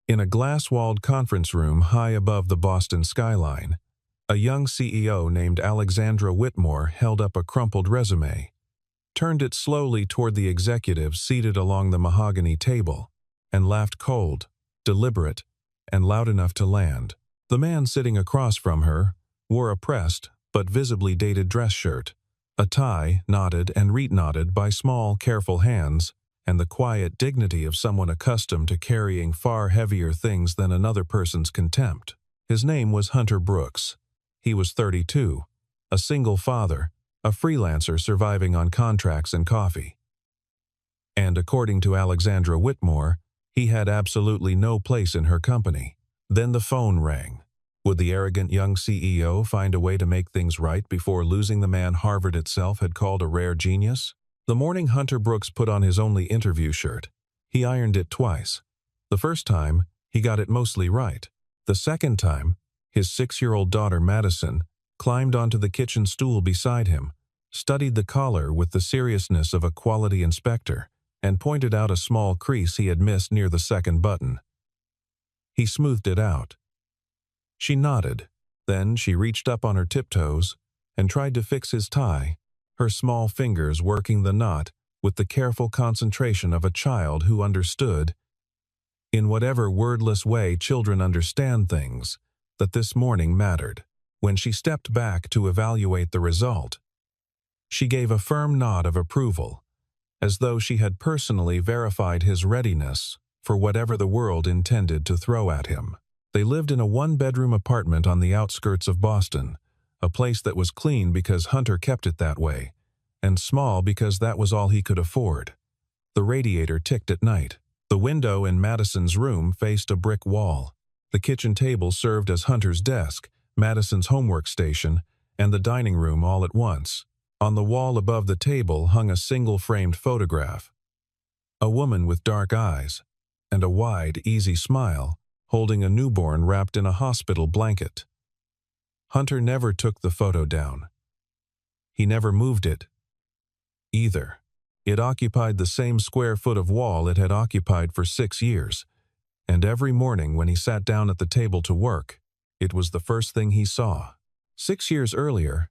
In a glass-walled conference room high above the Boston skyline, a young CEO named Alexandra Whitmore held up a crumpled resume, turned it slowly toward the executives seated along the mahogany table, and laughed cold, deliberate, and loud enough to land. The man sitting across from her wore a pressed but visibly dated dress shirt, a tie knotted and reknotted by small, careful hands, and the quiet dignity of someone accustomed to carrying far heavier things than another person's contempt. His name was Hunter Brooks. He was 32, a single father, a freelancer surviving on contracts and coffee. And according to Alexandra Whitmore, he had absolutely no place in her company. Then the phone rang. Would the arrogant young CEO find a way to make things right before losing the man Harvard itself had called a rare genius? The morning Hunter Brooks put on his only interview shirt, he ironed it twice. The first time, he got it mostly right. The second time, his 6-year-old daughter Madison climbed onto the kitchen stool beside him, studied the collar with the seriousness of a quality inspector, and pointed out a small crease he had missed near the second button. He smoothed it out. She nodded. Then she reached up on her tiptoes and tried to fix his tie, her small fingers working the knot with the careful concentration of a child who understood, in whatever wordless way children understand things, that this morning mattered. When she stepped back to evaluate the result, she gave a firm nod of approval, as though she had personally verified his readiness for whatever the world intended to throw at him. They lived in a one-bedroom apartment on the outskirts of Boston, a place that was clean because Hunter kept it that way, and small because that was all he could afford. The radiator ticked at night. The window in Madison's room faced a brick wall. The kitchen table served as Hunter's desk, Madison's homework station, and the dining room all at once. On the wall above the table hung a single-framed photograph. A woman with dark eyes and a wide, easy smile, holding a newborn wrapped in a hospital blanket. Hunter never took the photo down. He never moved it, either. It occupied the same square foot of wall it had occupied for 6 years, and every morning when he sat down at the table to work, it was the first thing he saw. 6 years earlier,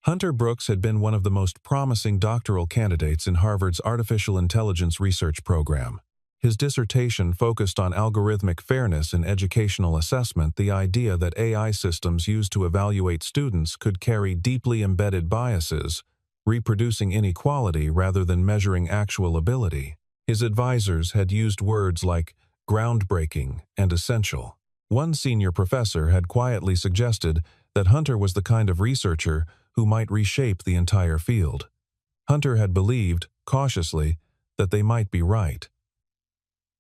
Hunter Brooks had been one of the most promising doctoral candidates in Harvard's Artificial Intelligence Research Program. His dissertation focused on algorithmic fairness in educational assessment, the idea that AI systems used to evaluate students could carry deeply embedded biases, reproducing inequality rather than measuring actual ability. His advisors had used words like groundbreaking and essential. One senior professor had quietly suggested that Hunter was the kind of researcher who might reshape the entire field. Hunter had believed, cautiously, that they might be right.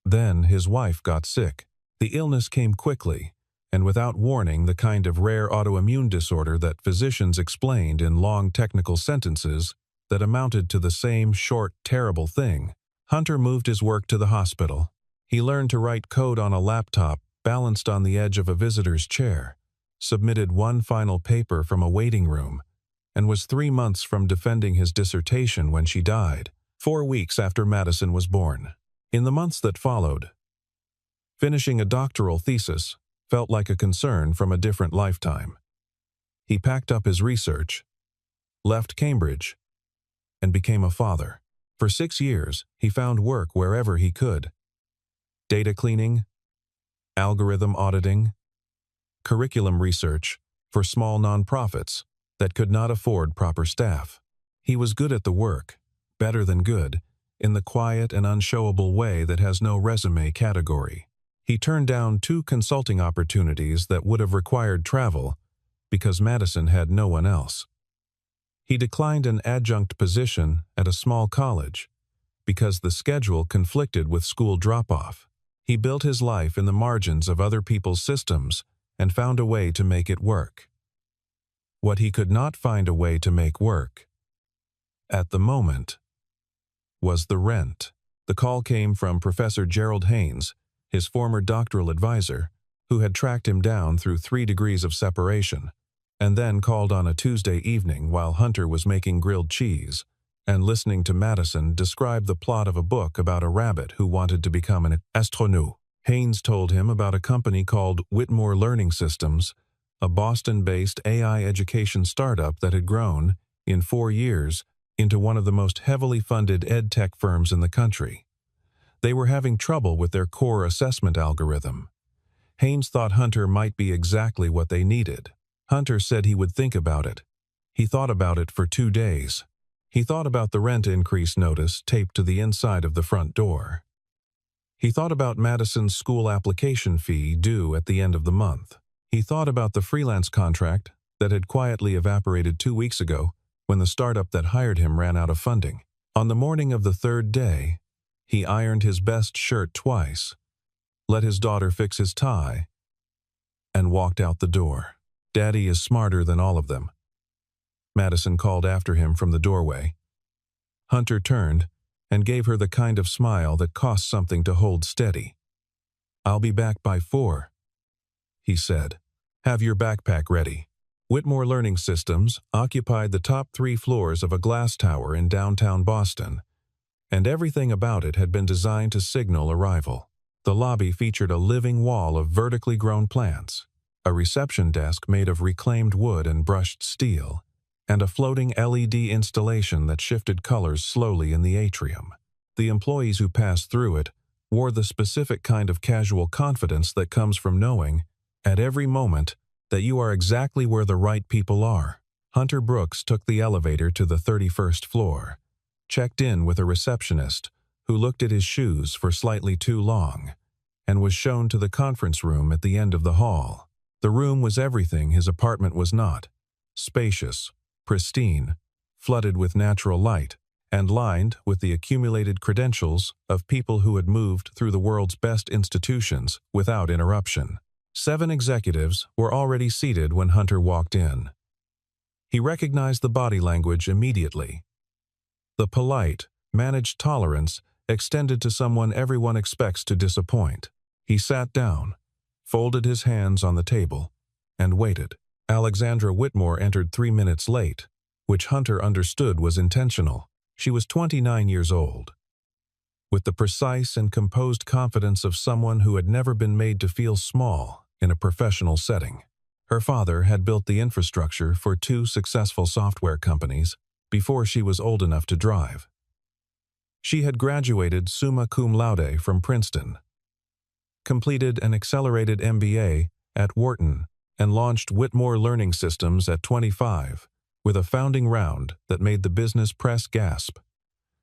Then his wife got sick. The illness came quickly, and without warning, the kind of rare autoimmune disorder that physicians explained in long technical sentences that amounted to the same short, terrible thing. Hunter moved his work to the hospital. He learned to write code on a laptop balanced on the edge of a visitor's chair, submitted one final paper from a waiting room, and was 3 months from defending his dissertation when she died, 4 weeks after Madison was born. In the months that followed, finishing a doctoral thesis felt like a concern from a different lifetime. He packed up his research, left Cambridge, and became a father. For 6 years, he found work wherever he could. Data cleaning, algorithm auditing, curriculum research for small nonprofits that could not afford proper staff. He was good at the work, better than good, in the quiet and unshowable way that has no resume category. He turned down 2 consulting opportunities that would have required travel because Madison had no one else. He declined an adjunct position at a small college because the schedule conflicted with school drop-off. He built his life in the margins of other people's systems and found a way to make it work. What he could not find a way to make work, at the moment, was the rent. The call came from Professor Gerald Haynes, his former doctoral advisor, who had tracked him down through 3 degrees of separation, and then called on a Tuesday evening while Hunter was making grilled cheese and listening to Madison describe the plot of a book about a rabbit who wanted to become an astronaut. Haynes told him about a company called Whitmore Learning Systems, a Boston-based AI education startup that had grown, in 4 years, into one of the most heavily funded ed-tech firms in the country. They were having trouble with their core assessment algorithm. Haynes thought Hunter might be exactly what they needed. Hunter said he would think about it. He thought about it for 2 days. He thought about the rent increase notice taped to the inside of the front door. He thought about Madison's school application fee due at the end of the month. He thought about the freelance contract that had quietly evaporated 2 weeks ago when the startup that hired him ran out of funding. On the morning of the 3rd day, he ironed his best shirt twice, let his daughter fix his tie, and walked out the door. "Daddy is smarter than all of them," Madison called after him from the doorway. Hunter turned and gave her the kind of smile that costs something to hold steady. "I'll be back by 4, he said. "Have your backpack ready." Whitmore Learning Systems occupied the top 3 floors of a glass tower in downtown Boston, and everything about it had been designed to signal arrival. The lobby featured a living wall of vertically grown plants, a reception desk made of reclaimed wood and brushed steel, and a floating LED installation that shifted colors slowly in the atrium. The employees who passed through it wore the specific kind of casual confidence that comes from knowing, at every moment, that you are exactly where the right people are. Hunter Brooks took the elevator to the 31st floor, checked in with a receptionist who looked at his shoes for slightly too long, and was shown to the conference room at the end of the hall. The room was everything his apartment was not: spacious, pristine, flooded with natural light, and lined with the accumulated credentials of people who had moved through the world's best institutions without interruption. 7 executives were already seated when Hunter walked in. He recognized the body language immediately. The polite, managed tolerance extended to someone everyone expects to disappoint. He sat down, folded his hands on the table, and waited. Alexandra Whitmore entered 3 minutes late, which Hunter understood was intentional. She was 29 years old. With the precise and composed confidence of someone who had never been made to feel small in a professional setting. Her father had built the infrastructure for 2 successful software companies before she was old enough to drive. She had graduated summa cum laude from Princeton, completed an accelerated MBA at Wharton, and launched Whitmore Learning Systems at 25, with a founding round that made the business press gasp.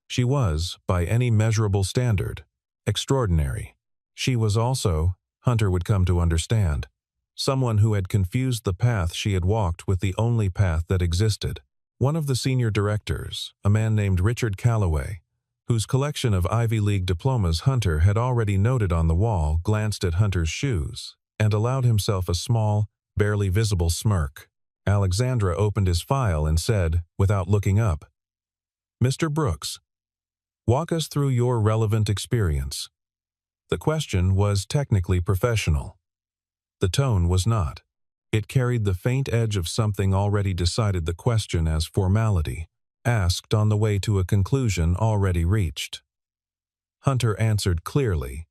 She was, by any measurable standard, extraordinary. She was also, Hunter would come to understand, someone who had confused the path she had walked with the only path that existed. One of the senior directors, a man named Richard Calloway, whose collection of Ivy League diplomas Hunter had already noted on the wall, glanced at Hunter's shoes and allowed himself a small, barely visible smirk. Alexandra opened his file and said, without looking up, "Mr. Brooks, walk us through your relevant experience." The question was technically professional. The tone was not. It carried the faint edge of something already decided, the question as formality, asked on the way to a conclusion already reached. Hunter answered clearly,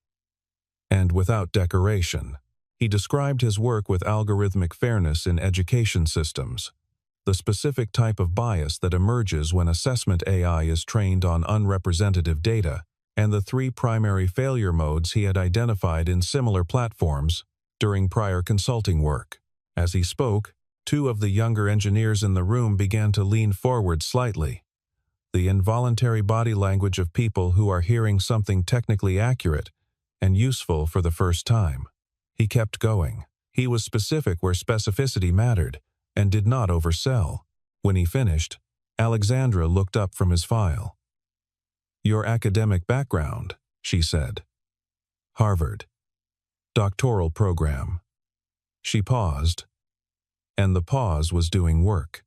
and without decoration. He described his work with algorithmic fairness in education systems, the specific type of bias that emerges when assessment AI is trained on unrepresentative data, and the 3 primary failure modes he had identified in similar platforms during prior consulting work. As he spoke, 2 of the younger engineers in the room began to lean forward slightly, the involuntary body language of people who are hearing something technically accurate and useful for the first time. He kept going. He was specific where specificity mattered and did not oversell. When he finished, Alexandra looked up from his file. "Your academic background," she said. "Harvard. Doctoral program." She paused, and the pause was doing work.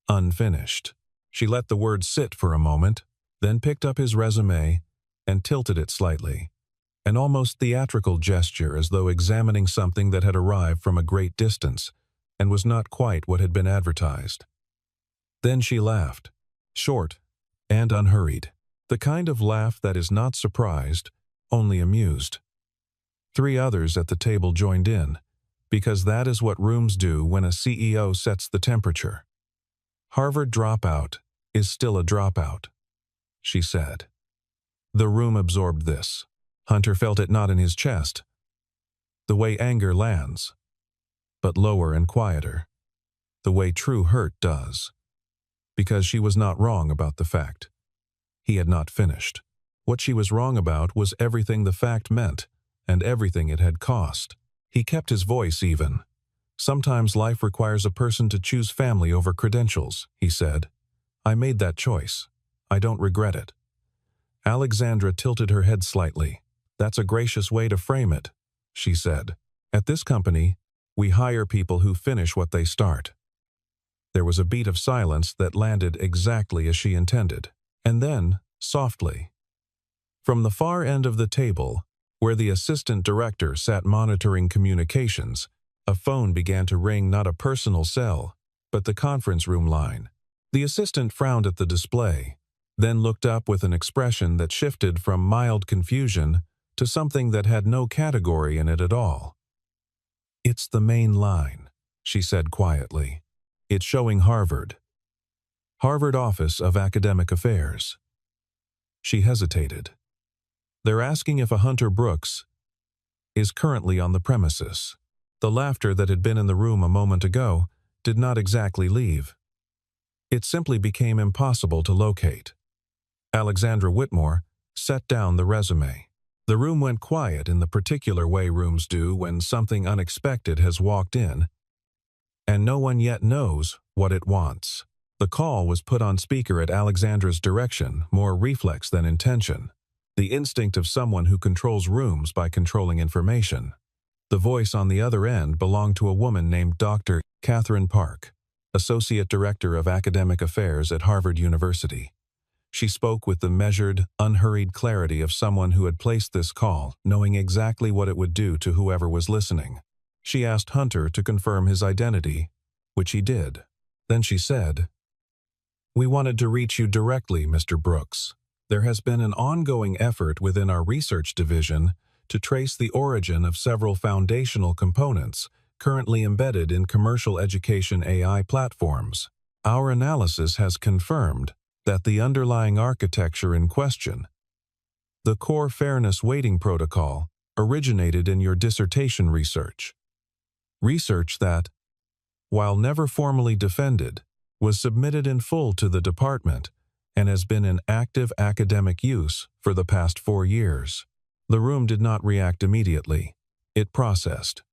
"Unfinished." She let the words sit for a moment, then picked up his resume and tilted it slightly, an almost theatrical gesture as though examining something that had arrived from a great distance and was not quite what had been advertised. Then she laughed, short and unhurried. The kind of laugh that is not surprised, only amused. 3 others at the table joined in, because that is what rooms do when a CEO sets the temperature. "Harvard dropout is still a dropout," she said. The room absorbed this. Hunter felt it not in his chest, the way anger lands, but lower and quieter, the way true hurt does, because she was not wrong about the fact. He had not finished. What she was wrong about was everything the fact meant, and everything it had cost. He kept his voice even. "Sometimes life requires a person to choose family over credentials," he said. "I made that choice. I don't regret it." Alexandra tilted her head slightly. "That's a gracious way to frame it," she said. "At this company, we hire people who finish what they start." There was a beat of silence that landed exactly as she intended. And then, softly, from the far end of the table, where the assistant director sat monitoring communications, a phone began to ring, not a personal cell, but the conference room line. The assistant frowned at the display, then looked up with an expression that shifted from mild confusion to something that had no category in it at all. "It's the main line," she said quietly. "It's showing Harvard. Harvard Office of Academic Affairs." She hesitated. "They're asking if a Hunter Brooks is currently on the premises." The laughter that had been in the room a moment ago did not exactly leave. It simply became impossible to locate. Alexandra Whitmore set down the resume. The room went quiet in the particular way rooms do when something unexpected has walked in, and no one yet knows what it wants. The call was put on speaker at Alexandra's direction, more reflex than intention. The instinct of someone who controls rooms by controlling information. The voice on the other end belonged to a woman named Dr. Catherine Park, Associate Director of Academic Affairs at Harvard University. She spoke with the measured, unhurried clarity of someone who had placed this call, knowing exactly what it would do to whoever was listening. She asked Hunter to confirm his identity, which he did. Then she said, "We wanted to reach you directly, Mr. Brooks. There has been an ongoing effort within our research division to trace the origin of several foundational components currently embedded in commercial education AI platforms. Our analysis has confirmed that the underlying architecture in question, the core fairness weighting protocol, originated in your dissertation research. Research that, while never formally defended, was submitted in full to the department and has been in active academic use for the past 4 years." The room did not react immediately. It processed.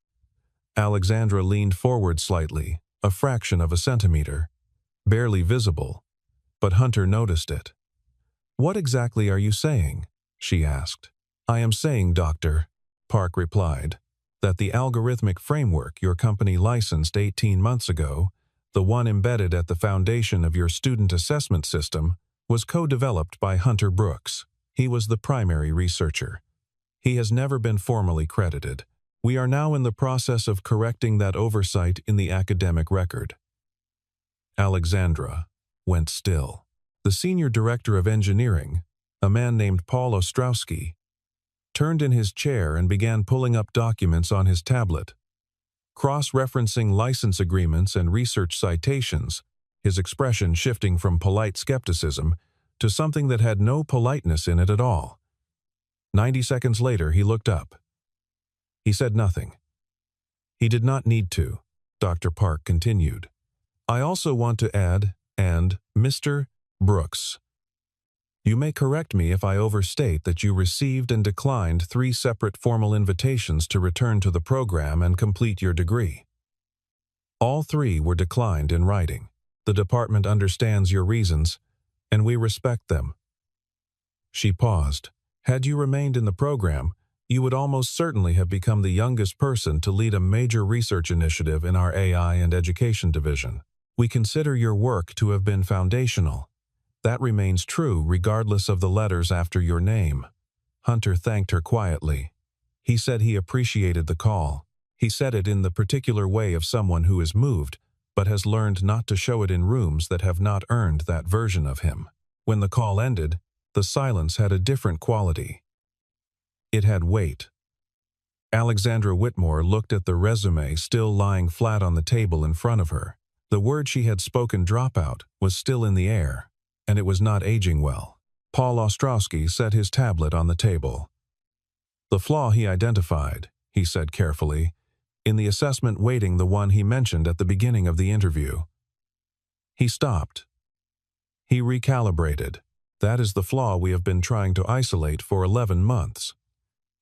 Alexandra leaned forward slightly, a fraction of a centimeter, barely visible, but Hunter noticed it. "What exactly are you saying?" she asked. "I am saying, Doctor," Park replied, "that the algorithmic framework your company licensed 18 months ago, the one embedded at the foundation of your student assessment system, was co-developed by Hunter Brooks. He was the primary researcher. He has never been formally credited. We are now in the process of correcting that oversight in the academic record." Alexandra went still. The senior director of engineering, a man named Paul Ostrowski, turned in his chair and began pulling up documents on his tablet. Cross-referencing license agreements and research citations, his expression shifting from polite skepticism to something that had no politeness in it at all. 90 seconds later, he looked up. He said nothing. He did not need to, Dr. Park continued. "I also want to add, and Mr. Brooks, you may correct me if I overstate that you received and declined 3 separate formal invitations to return to the program and complete your degree. All 3 were declined in writing. The department understands your reasons, and we respect them." She paused. "Had you remained in the program, you would almost certainly have become the youngest person to lead a major research initiative in our AI and education division. We consider your work to have been foundational. That remains true regardless of the letters after your name." Hunter thanked her quietly. He said he appreciated the call. He said it in the particular way of someone who is moved, but has learned not to show it in rooms that have not earned that version of him. When the call ended, the silence had a different quality. It had weight. Alexandra Whitmore looked at the resume still lying flat on the table in front of her. The word she had spoken, dropout, was still in the air, and it was not aging well. Paul Ostrowski set his tablet on the table. The flaw he identified, he said carefully, in the assessment weighting, the one he mentioned at the beginning of the interview. He stopped. He recalibrated. That is the flaw we have been trying to isolate for 11 months.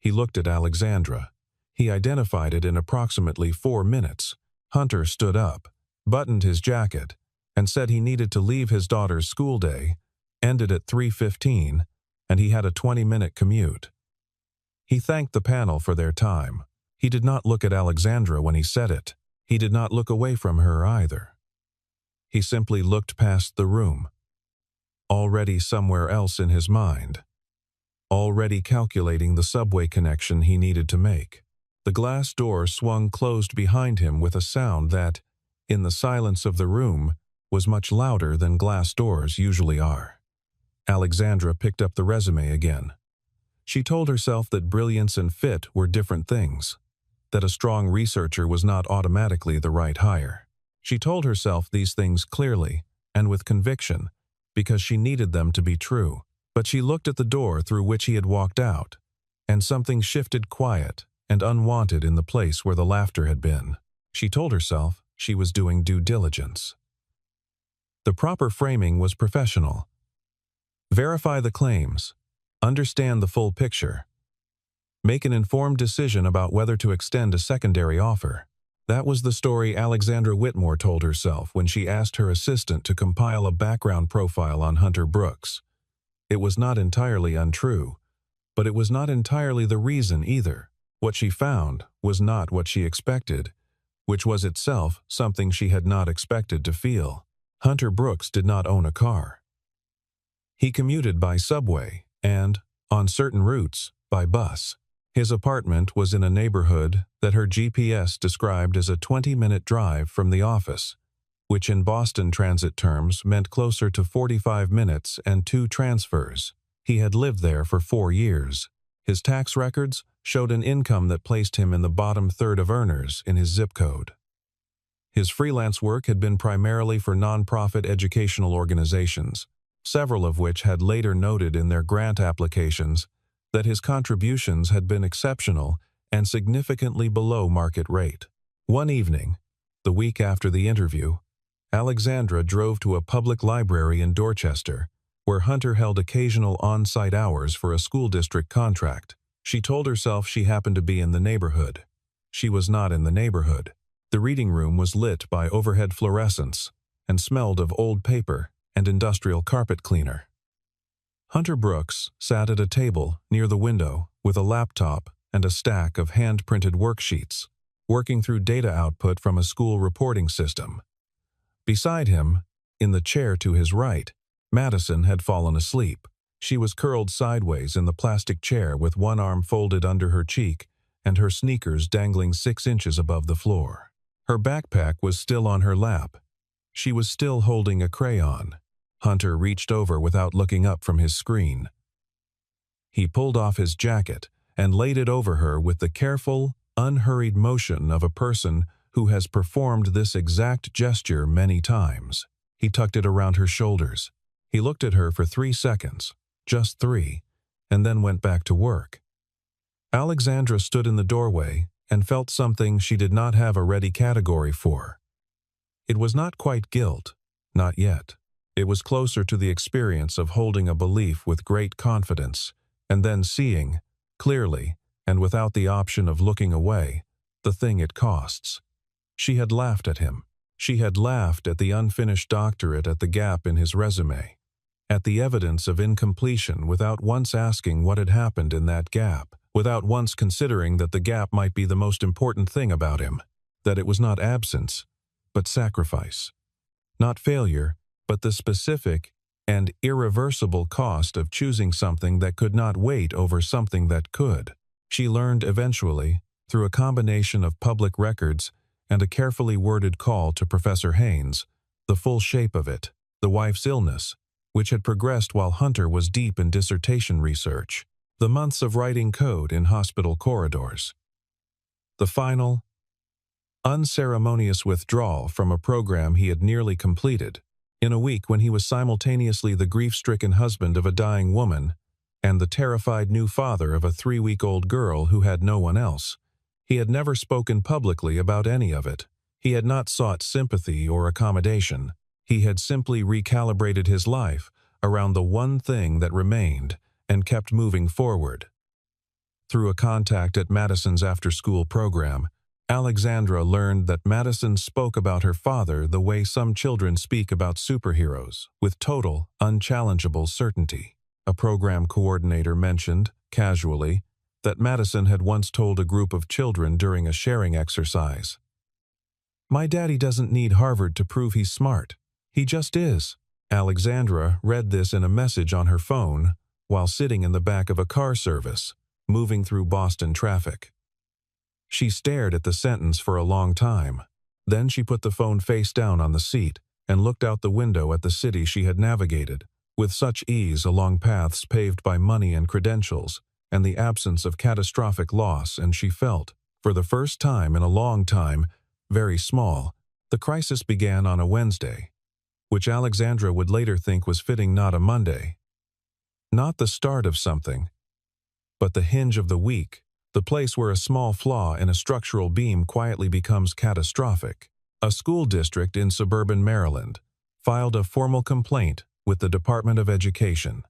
He looked at Alexandra. He identified it in approximately 4 minutes. Hunter stood up, buttoned his jacket, and said he needed to leave. His daughter's school day ended at 3:15, and he had a 20-minute commute. He thanked the panel for their time. He did not look at Alexandra when he said it. He did not look away from her either. He simply looked past the room, already somewhere else in his mind, already calculating the subway connection he needed to make. The glass door swung closed behind him with a sound that, in the silence of the room, was much louder than glass doors usually are. Alexandra picked up the resume again. She told herself that brilliance and fit were different things, that a strong researcher was not automatically the right hire. She told herself these things clearly and with conviction because she needed them to be true. But she looked at the door through which he had walked out, and something shifted quiet and unwanted in the place where the laughter had been. She told herself she was doing due diligence. The proper framing was professional. Verify the claims. Understand the full picture. Make an informed decision about whether to extend a secondary offer. That was the story Alexandra Whitmore told herself when she asked her assistant to compile a background profile on Hunter Brooks. It was not entirely untrue, but it was not entirely the reason either. What she found was not what she expected, which was itself something she had not expected to feel. Hunter Brooks did not own a car. He commuted by subway and, on certain routes, by bus. His apartment was in a neighborhood that her GPS described as a 20-minute drive from the office, which in Boston Transit terms meant closer to 45 minutes and 2 transfers. He had lived there for 4 years. His tax records showed an income that placed him in the bottom third of earners in his zip code. His freelance work had been primarily for nonprofit educational organizations, several of which had later noted in their grant applications that his contributions had been exceptional and significantly below market rate. One evening, the week after the interview, Alexandra drove to a public library in Dorchester, where Hunter held occasional on-site hours for a school district contract. She told herself she happened to be in the neighborhood. She was not in the neighborhood. The reading room was lit by overhead fluorescents and smelled of old paper and industrial carpet cleaner. Hunter Brooks sat at a table near the window with a laptop and a stack of hand-printed worksheets, working through data output from a school reporting system. Beside him, in the chair to his right, Madison had fallen asleep. She was curled sideways in the plastic chair with one arm folded under her cheek and her sneakers dangling 6 inches above the floor. Her backpack was still on her lap. She was still holding a crayon. Hunter reached over without looking up from his screen. He pulled off his jacket and laid it over her with the careful, unhurried motion of a person who has performed this exact gesture many times. He tucked it around her shoulders. He looked at her for 3 seconds, just 3, and then went back to work. Alexandra stood in the doorway and felt something she did not have a ready category for. It was not quite guilt, not yet. It was closer to the experience of holding a belief with great confidence and then seeing, clearly and without the option of looking away, the thing it costs. She had laughed at him. She had laughed at the unfinished doctorate, at the gap in his resume, at the evidence of incompletion without once asking what had happened in that gap, without once considering that the gap might be the most important thing about him, that it was not absence, but sacrifice, not failure, but the specific and irreversible cost of choosing something that could not wait over something that could. She learned eventually, through a combination of public records and a carefully worded call to Professor Haynes, the full shape of it, the wife's illness, which had progressed while Hunter was deep in dissertation research, the months of writing code in hospital corridors, The final, unceremonious withdrawal from a program he had nearly completed, in a week when he was simultaneously the grief-stricken husband of a dying woman and the terrified new father of a 3-week-old girl who had no one else. He had never spoken publicly about any of it. He had not sought sympathy or accommodation. He had simply recalibrated his life around the one thing that remained and kept moving forward. Through a contact at Madison's after-school program, Alexandra learned that Madison spoke about her father the way some children speak about superheroes, with total, unchallengeable certainty. A program coordinator mentioned, casually, that Madison had once told a group of children during a sharing exercise, "My daddy doesn't need Harvard to prove he's smart. He just is." Alexandra read this in a message on her phone while sitting in the back of a car service, moving through Boston traffic. She stared at the sentence for a long time. Then she put the phone face down on the seat and looked out the window at the city she had navigated, with such ease along paths paved by money and credentials, and the absence of catastrophic loss, and she felt, for the first time in a long time, very small. The crisis began on a Wednesday, which Alexandra would later think was fitting, not a Monday. Not the start of something, but the hinge of the week, the place where a small flaw in a structural beam quietly becomes catastrophic. A school district in suburban Maryland filed a formal complaint with the Department of Education.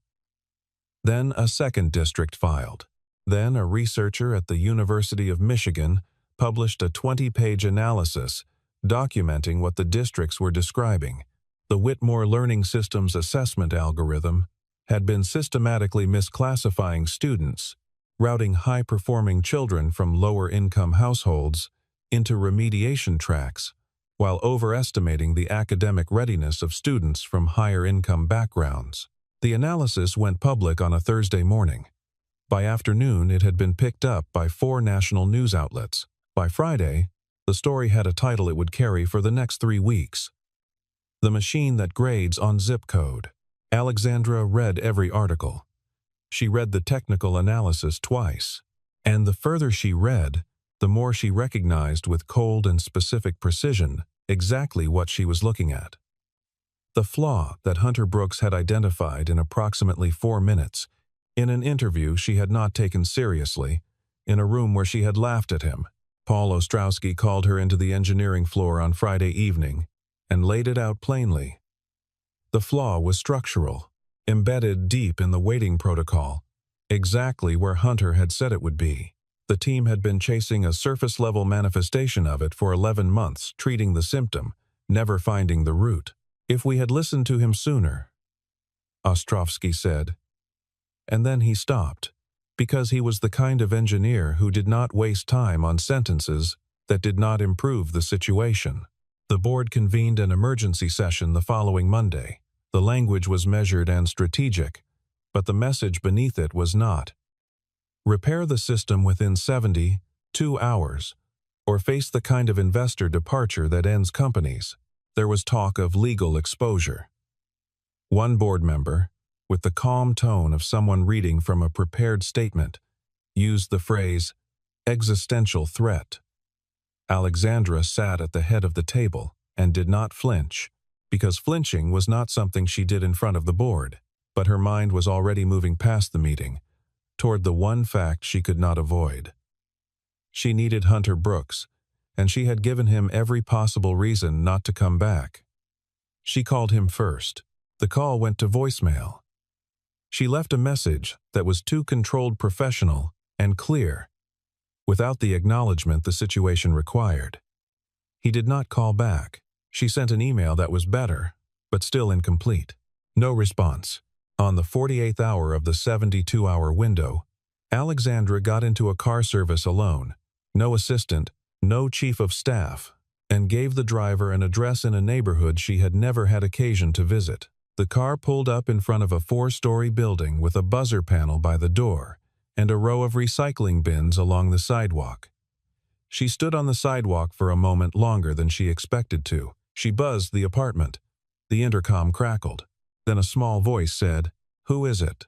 Then a second district filed. Then a researcher at the University of Michigan published a 20-page analysis documenting what the districts were describing. The Whitmore Learning Systems assessment algorithm had been systematically misclassifying students, routing high-performing children from lower-income households into remediation tracks, while overestimating the academic readiness of students from higher-income backgrounds. The analysis went public on a Thursday morning. By afternoon, it had been picked up by 4 national news outlets. By Friday, the story had a title it would carry for the next 3 weeks. "The Machine That Grades on Zip Code." Alexandra read every article. She read the technical analysis twice, and the further she read, the more she recognized with cold and specific precision exactly what she was looking at. The flaw that Hunter Brooks had identified in approximately 4 minutes, in an interview she had not taken seriously, in a room where she had laughed at him. Paul Ostrowski called her into the engineering floor on Friday evening and laid it out plainly. The flaw was structural, embedded deep in the weighting protocol, exactly where Hunter had said it would be. The team had been chasing a surface-level manifestation of it for 11 months, treating the symptom, never finding the root. "If we had listened to him sooner," Ostrowski said. And then he stopped, because he was the kind of engineer who did not waste time on sentences that did not improve the situation. The board convened an emergency session the following Monday. The language was measured and strategic, but the message beneath it was not. Repair the system within 72 hours, or face the kind of investor departure that ends companies. There was talk of legal exposure. One board member, with the calm tone of someone reading from a prepared statement, used the phrase, "existential threat." Alexandra sat at the head of the table and did not flinch, because flinching was not something she did in front of the board, but her mind was already moving past the meeting, toward the one fact she could not avoid. She needed Hunter Brooks, and she had given him every possible reason not to come back. She called him first. The call went to voicemail. She left a message that was too controlled, professional, and clear, without the acknowledgement the situation required. He did not call back. She sent an email that was better, but still incomplete. No response. On the 48th hour of the 72-hour window, Alexandra got into a car service alone, no assistant, no chief of staff, and gave the driver an address in a neighborhood she had never had occasion to visit. The car pulled up in front of a 4-story building with a buzzer panel by the door and a row of recycling bins along the sidewalk. She stood on the sidewalk for a moment longer than she expected to. She buzzed the apartment. The intercom crackled. Then a small voice said, "Who is it?"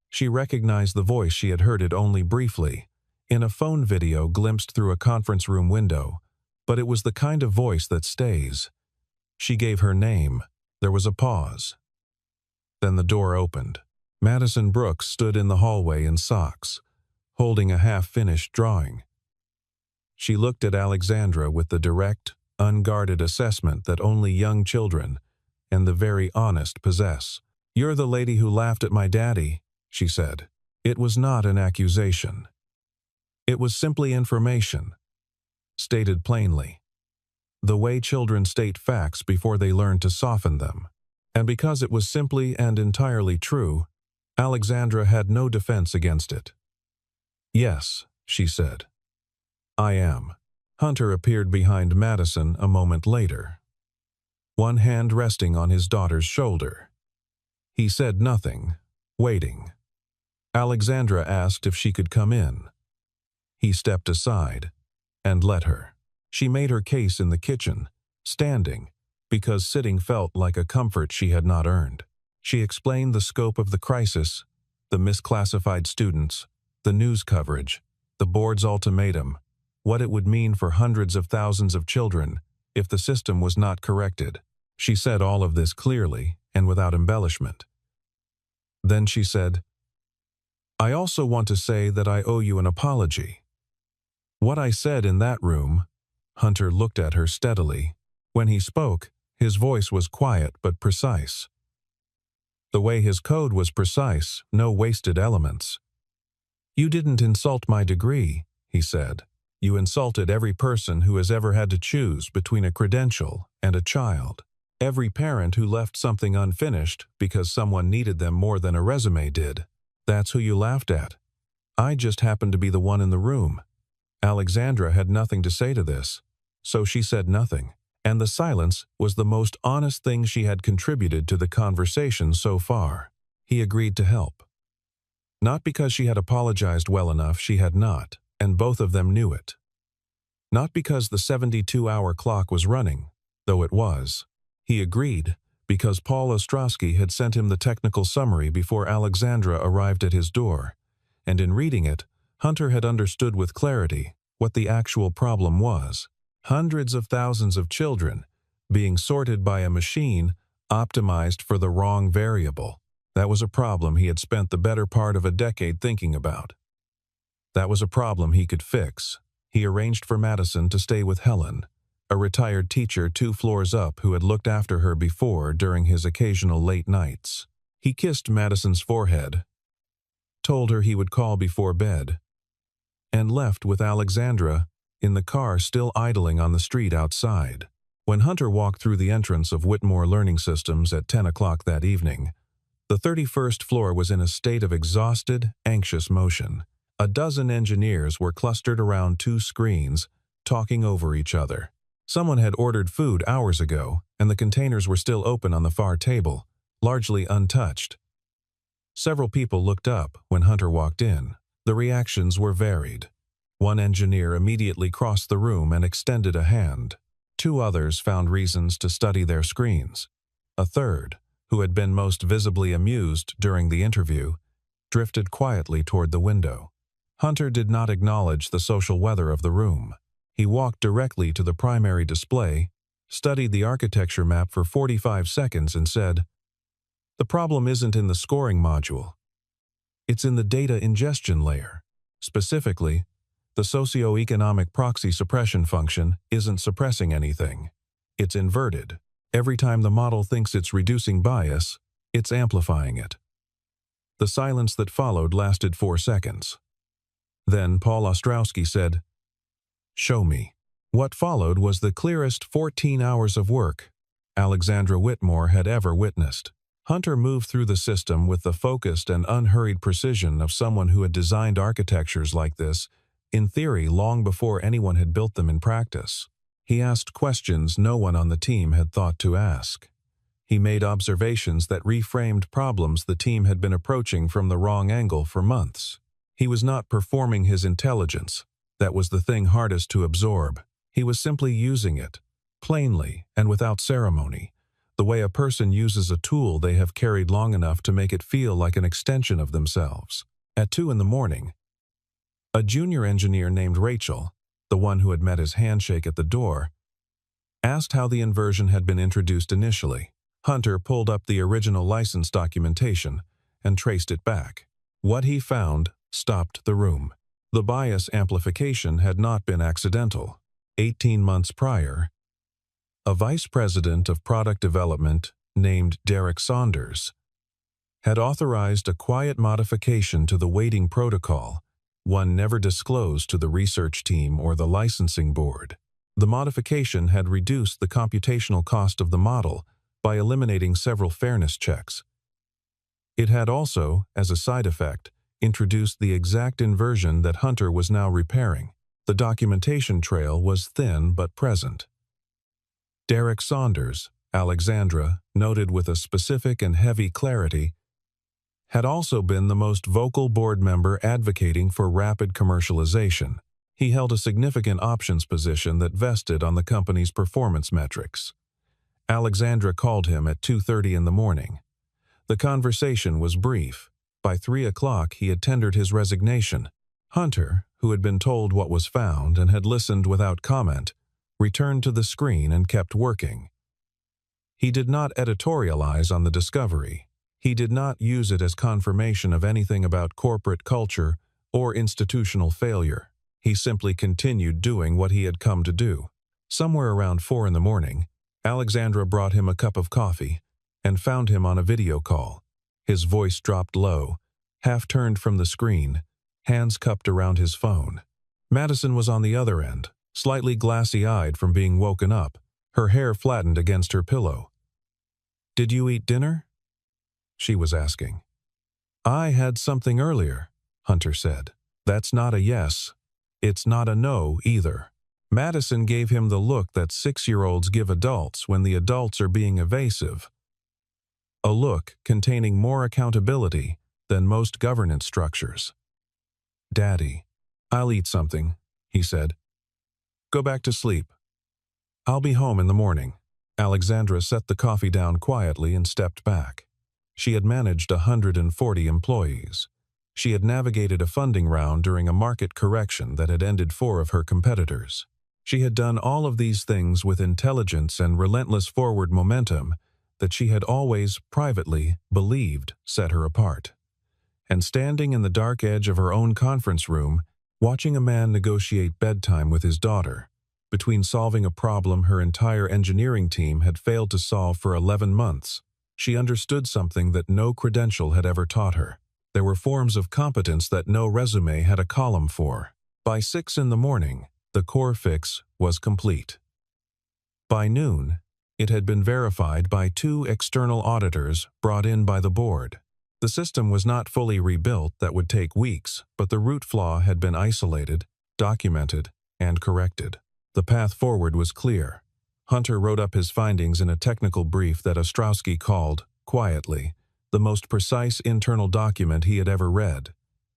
She recognized the voice. She had heard it only briefly. in a phone video glimpsed through a conference room window, but it was the kind of voice that stays. She gave her name. There was a pause. Then the door opened. Madison Brooks stood in the hallway in socks, holding a half-finished drawing. She looked at Alexandra with the direct, unguarded assessment that only young children and the very honest possess. "You're the lady who laughed at my daddy," she said. It was not an accusation. It was simply information, stated plainly. The way children state facts before they learn to soften them. And because it was simply and entirely true, Alexandra had no defense against it. "Yes," she said. "I am." Hunter appeared behind Madison a moment later, one hand resting on his daughter's shoulder. He said nothing, waiting. Alexandra asked if she could come in. He stepped aside and let her. She made her case in the kitchen, standing, because sitting felt like a comfort she had not earned. She explained the scope of the crisis, the misclassified students, the news coverage, the board's ultimatum, what it would mean for hundreds of thousands of children if the system was not corrected. She said all of this clearly and without embellishment. Then she said, "I also want to say that I owe you an apology. What I said in that room," Hunter looked at her steadily. When he spoke, his voice was quiet but precise. The way his code was precise, no wasted elements. "You didn't insult my degree," he said. "You insulted every person who has ever had to choose between a credential and a child. Every parent who left something unfinished because someone needed them more than a resume did. That's who you laughed at. I just happened to be the one in the room." Alexandra had nothing to say to this, so she said nothing, and the silence was the most honest thing she had contributed to the conversation so far. He agreed to help. Not because she had apologized well enough, she had not, and both of them knew it. Not because the 72-hour clock was running, though it was. He agreed because Paul Ostrowski had sent him the technical summary before Alexandra arrived at his door, and in reading it, Hunter had understood with clarity what the actual problem was. Hundreds of thousands of children being sorted by a machine optimized for the wrong variable. That was a problem he had spent the better part of a decade thinking about. That was a problem he could fix. He arranged for Madison to stay with Helen, a retired teacher 2 floors up who had looked after her before during his occasional late nights. He kissed Madison's forehead, told her he would call before bed, and left with Alexandra in the car still idling on the street outside. When Hunter walked through the entrance of Whitmore Learning Systems at 10 o'clock that evening, the 31st floor was in a state of exhausted, anxious motion. A dozen engineers were clustered around 2 screens, talking over each other. Someone had ordered food hours ago, and the containers were still open on the far table, largely untouched. Several people looked up when Hunter walked in. The reactions were varied. One engineer immediately crossed the room and extended a hand. 2 others found reasons to study their screens. A third, who had been most visibly amused during the interview, drifted quietly toward the window. Hunter did not acknowledge the social weather of the room. He walked directly to the primary display, studied the architecture map for 45 seconds and said, "The problem isn't in the scoring module. It's in the data ingestion layer. Specifically, the socioeconomic proxy suppression function isn't suppressing anything. It's inverted. Every time the model thinks it's reducing bias, it's amplifying it." The silence that followed lasted 4 seconds. Then Paul Ostrowski said, "Show me." What followed was the clearest 14 hours of work Alexandra Whitmore had ever witnessed. Hunter moved through the system with the focused and unhurried precision of someone who had designed architectures like this, in theory, long before anyone had built them in practice. He asked questions no one on the team had thought to ask. He made observations that reframed problems the team had been approaching from the wrong angle for months. He was not performing his intelligence. That was the thing hardest to absorb. He was simply using it, plainly and without ceremony, the way a person uses a tool they have carried long enough to make it feel like an extension of themselves. At 2 in the morning, A junior engineer named Rachel, the one who had met his handshake at the door, asked how the inversion had been introduced initially. Hunter pulled up the original license documentation and traced it back. What he found stopped the room. The bias amplification had not been accidental. 18 months prior, a vice president of product development named Derek Saunders had authorized a quiet modification to the weighting protocol, one never disclosed to the research team or the licensing board. The modification had reduced the computational cost of the model by eliminating several fairness checks. It had also, as a side effect, introduced the exact inversion that Hunter was now repairing. The documentation trail was thin but present. Derek Saunders, Alexandra, noted with a specific and heavy clarity, had also been the most vocal board member advocating for rapid commercialization. He held a significant options position that vested on the company's performance metrics. Alexandra called him at 2:30 in the morning. The conversation was brief. By 3 o'clock, he had tendered his resignation. Hunter, who had been told what was found and had listened without comment, returned to the screen and kept working. He did not editorialize on the discovery. He did not use it as confirmation of anything about corporate culture or institutional failure. He simply continued doing what he had come to do. Somewhere around 4 in the morning, Alexandra brought him a cup of coffee and found him on a video call. His voice dropped low, half turned from the screen, hands cupped around his phone. Madison was on the other end, slightly glassy-eyed from being woken up, her hair flattened against her pillow. "Did you eat dinner?" she was asking. "I had something earlier," Hunter said. "That's not a yes. It's not a no either." Madison gave him the look that 6-year-olds give adults when the adults are being evasive. A look containing more accountability than most governance structures. "Daddy, I'll eat something," he said. "Go back to sleep. I'll be home in the morning." Alexandra set the coffee down quietly and stepped back. She had managed 140 employees. She had navigated a funding round during a market correction that had ended 4 of her competitors. She had done all of these things with intelligence and relentless forward momentum that she had always, privately, believed set her apart. And standing in the dark edge of her own conference room, watching a man negotiate bedtime with his daughter, between solving a problem her entire engineering team had failed to solve for 11 months, she understood something that no credential had ever taught her. There were forms of competence that no resume had a column for. By 6 in the morning, the core fix was complete. By noon, it had been verified by 2 external auditors brought in by the board. The system was not fully rebuilt, that would take weeks, but the root flaw had been isolated, documented, and corrected. The path forward was clear. Hunter wrote up his findings in a technical brief that Ostrowski called, quietly, the most precise internal document he had ever read.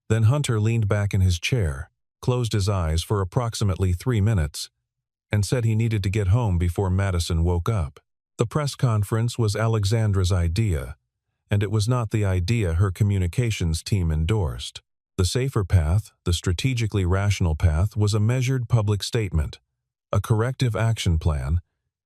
Then Hunter leaned back in his chair, closed his eyes for approximately 3 minutes, and said he needed to get home before Madison woke up. The press conference was Alexandra's idea, and it was not the idea her communications team endorsed. The safer path, the strategically rational path, was a measured public statement, a corrective action plan,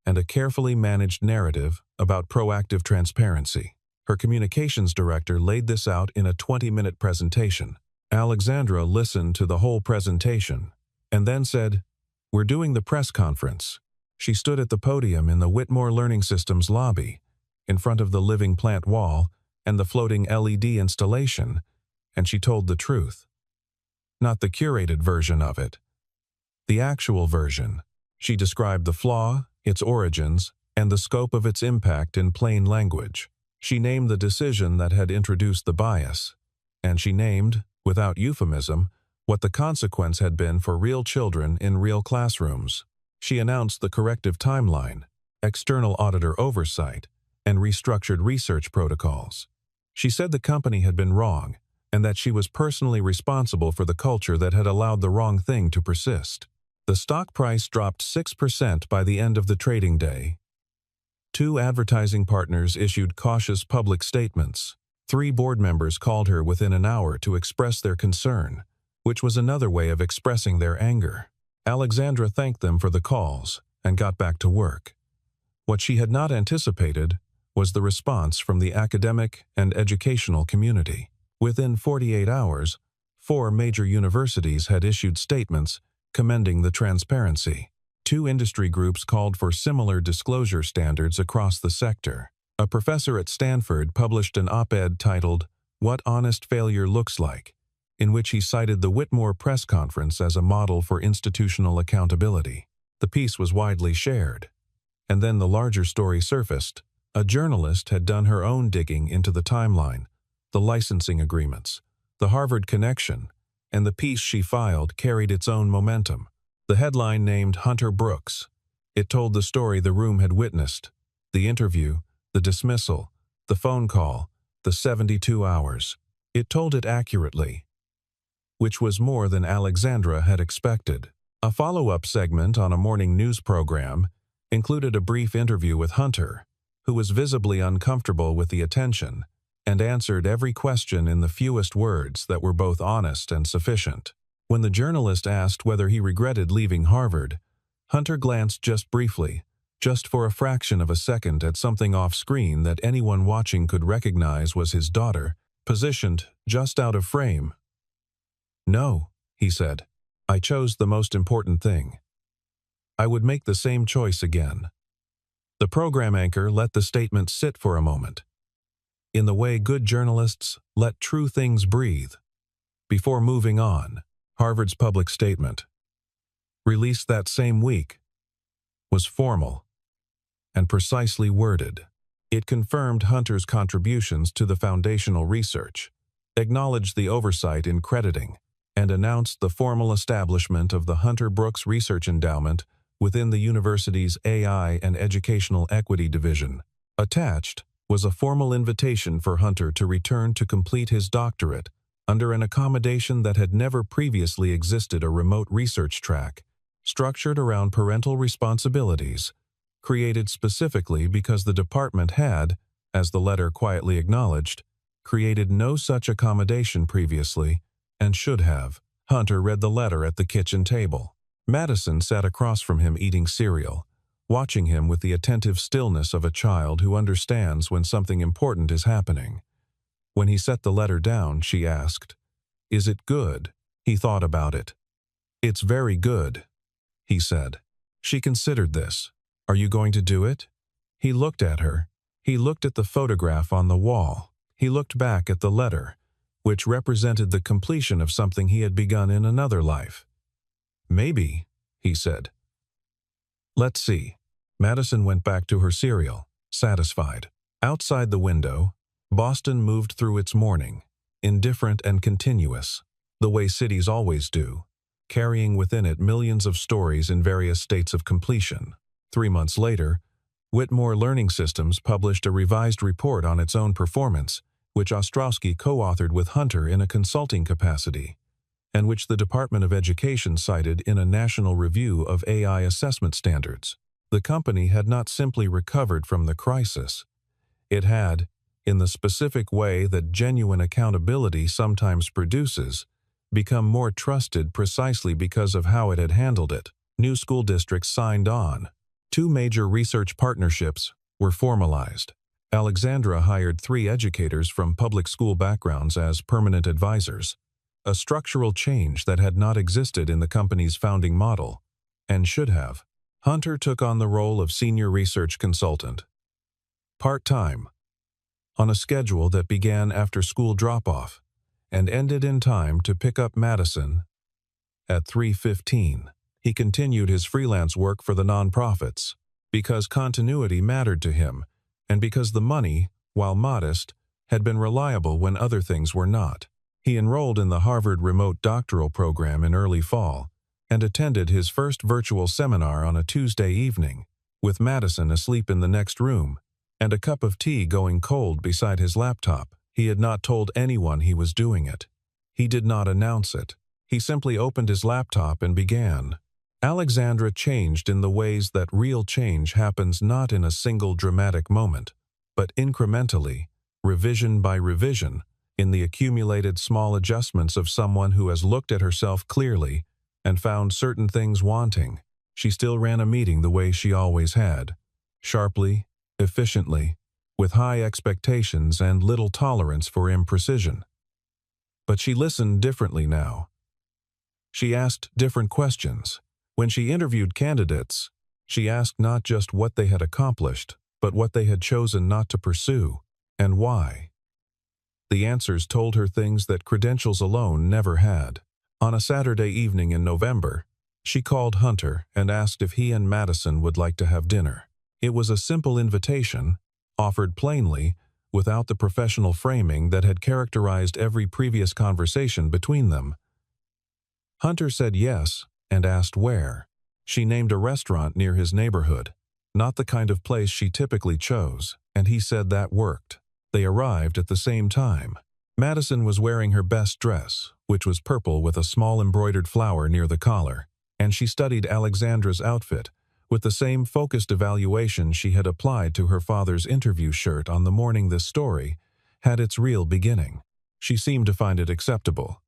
and a carefully managed narrative about proactive transparency. Her communications director laid this out in a 20-minute presentation. Alexandra listened to the whole presentation, and then said, "We're doing the press conference." She stood at the podium in the Whitmore Learning Systems lobby, in front of the living plant wall and the floating LED installation, and she told the truth. Not the curated version of it. The actual version. She described the flaw, its origins, and the scope of its impact in plain language. She named the decision that had introduced the bias, and she named, without euphemism, what the consequence had been for real children in real classrooms. She announced the corrective timeline, external auditor oversight, and restructured research protocols. She said the company had been wrong, and that she was personally responsible for the culture that had allowed the wrong thing to persist. The stock price dropped 6% by the end of the trading day. 2 advertising partners issued cautious public statements. 3 board members called her within an hour to express their concern. which was another way of expressing their anger. Alexandra thanked them for the calls and got back to work. What she had not anticipated was the response from the academic and educational community. Within 48 hours, 4 major universities had issued statements commending the transparency. 2 industry groups called for similar disclosure standards across the sector. A professor at Stanford published an op-ed titled, "What Honest Failure Looks Like," in which he cited the Whitmore press conference as a model for institutional accountability. The piece was widely shared. And then the larger story surfaced. A journalist had done her own digging into the timeline, the licensing agreements, the Harvard connection, and the piece she filed carried its own momentum. The headline named Hunter Brooks. It told the story the room had witnessed, the interview, the dismissal, the phone call, the 72 hours. It told it accurately, which was more than Alexandra had expected. A follow-up segment on a morning news program included a brief interview with Hunter, who was visibly uncomfortable with the attention and answered every question in the fewest words that were both honest and sufficient. When the journalist asked whether he regretted leaving Harvard, Hunter glanced just briefly, just for a fraction of a second, at something off-screen that anyone watching could recognize was his daughter, positioned just out of frame. "No," he said. "I chose the most important thing. I would make the same choice again." The program anchor let the statement sit for a moment, in the way good journalists let true things breathe, before moving on. Harvard's public statement, released that same week, was formal and precisely worded. It confirmed Hunter's contributions to the foundational research, acknowledged the oversight in crediting, and announced the formal establishment of the Hunter Brooks Research Endowment within the university's AI and Educational Equity Division. Attached was a formal invitation for Hunter to return to complete his doctorate under an accommodation that had never previously existed: a remote research track, structured around parental responsibilities, created specifically because the department had, as the letter quietly acknowledged, created no such accommodation previously, and should have. Hunter read the letter at the kitchen table. Madison sat across from him eating cereal, watching him with the attentive stillness of a child who understands when something important is happening. When he set the letter down, she asked, "Is it good?" He thought about it. "It's very good," he said. She considered this. "Are you going to do it?" He looked at her. He looked at the photograph on the wall. He looked back at the letter, which represented the completion of something he had begun in another life. "Maybe," he said. "Let's see." Madison went back to her cereal, satisfied. Outside the window, Boston moved through its morning, indifferent and continuous, the way cities always do, carrying within it millions of stories in various states of completion. 3 months later, Whitmore Learning Systems published a revised report on its own performance, which Ostrowski co-authored with Hunter in a consulting capacity, and which the Department of Education cited in a national review of AI assessment standards. The company had not simply recovered from the crisis. It had, in the specific way that genuine accountability sometimes produces, become more trusted precisely because of how it had handled it. New school districts signed on. 2 major research partnerships were formalized. Alexandra hired 3 educators from public school backgrounds as permanent advisors, a structural change that had not existed in the company's founding model, and should have. Hunter took on the role of senior research consultant, part-time, on a schedule that began after school drop-off and ended in time to pick up Madison at 3:15. He continued his freelance work for the nonprofits because continuity mattered to him and because the money, while modest, had been reliable when other things were not. He enrolled in the Harvard Remote Doctoral Program in early fall and attended his first virtual seminar on a Tuesday evening, with Madison asleep in the next room and a cup of tea going cold beside his laptop. He had not told anyone he was doing it. He did not announce it. He simply opened his laptop and began. Alexandra changed in the ways that real change happens not in a single dramatic moment, but incrementally, revision by revision, in the accumulated small adjustments of someone who has looked at herself clearly and found certain things wanting. She still ran a meeting the way she always had, sharply, efficiently, with high expectations and little tolerance for imprecision. But she listened differently now. She asked different questions. When she interviewed candidates, she asked not just what they had accomplished, but what they had chosen not to pursue, and why. The answers told her things that credentials alone never had. On a Saturday evening in November, she called Hunter and asked if he and Madison would like to have dinner. It was a simple invitation, offered plainly, without the professional framing that had characterized every previous conversation between them. Hunter said yes and asked where. She named a restaurant near his neighborhood, not the kind of place she typically chose, and he said that worked. They arrived at the same time. Madison was wearing her best dress, which was purple with a small embroidered flower near the collar, and she studied Alexandra's outfit with the same focused evaluation she had applied to her father's interview shirt on the morning this story had its real beginning. She seemed to find it acceptable.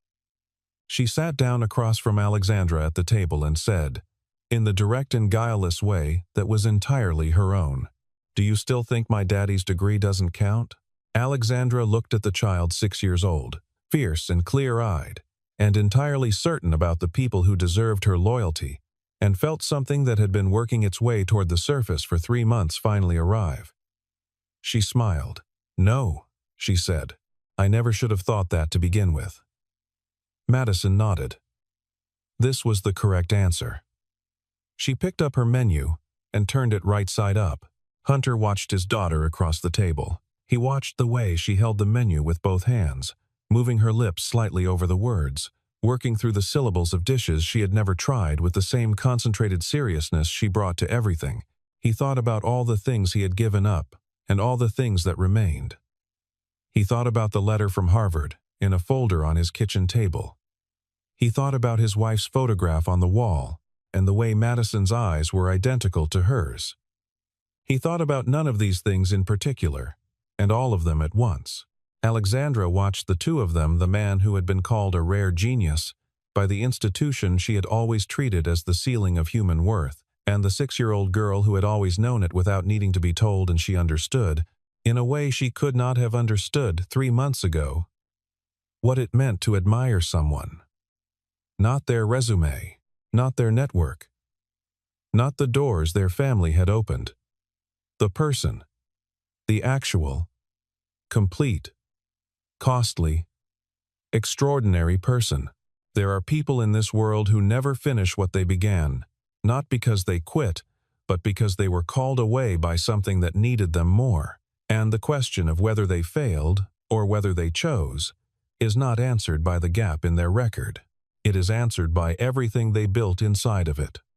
She sat down across from Alexandra at the table and said, in the direct and guileless way that was entirely her own, "Do you still think my daddy's degree doesn't count?" Alexandra looked at the child 6 years old, fierce and clear-eyed, and entirely certain about the people who deserved her loyalty, and felt something that had been working its way toward the surface for 3 months finally arrive. She smiled. "No," she said. "I never should have thought that to begin with." Madison nodded. This was the correct answer. She picked up her menu and turned it right side up. Hunter watched his daughter across the table. He watched the way she held the menu with both hands, moving her lips slightly over the words, working through the syllables of dishes she had never tried with the same concentrated seriousness she brought to everything. He thought about all the things he had given up and all the things that remained. He thought about the letter from Harvard in a folder on his kitchen table. He thought about his wife's photograph on the wall and the way Madison's eyes were identical to hers. He thought about none of these things in particular, and all of them at once. Alexandra watched the two of them, the man who had been called a rare genius by the institution she had always treated as the ceiling of human worth, and the 6-year-old girl who had always known it without needing to be told, and she understood, in a way she could not have understood 3 months ago, what it meant to admire someone. Not their resume, not their network, not the doors their family had opened. The person, the actual, complete, costly, extraordinary person. There are people in this world who never finish what they began, not because they quit, but because they were called away by something that needed them more. And the question of whether they failed or whether they chose is not answered by the gap in their record. It is answered by everything they built inside of it.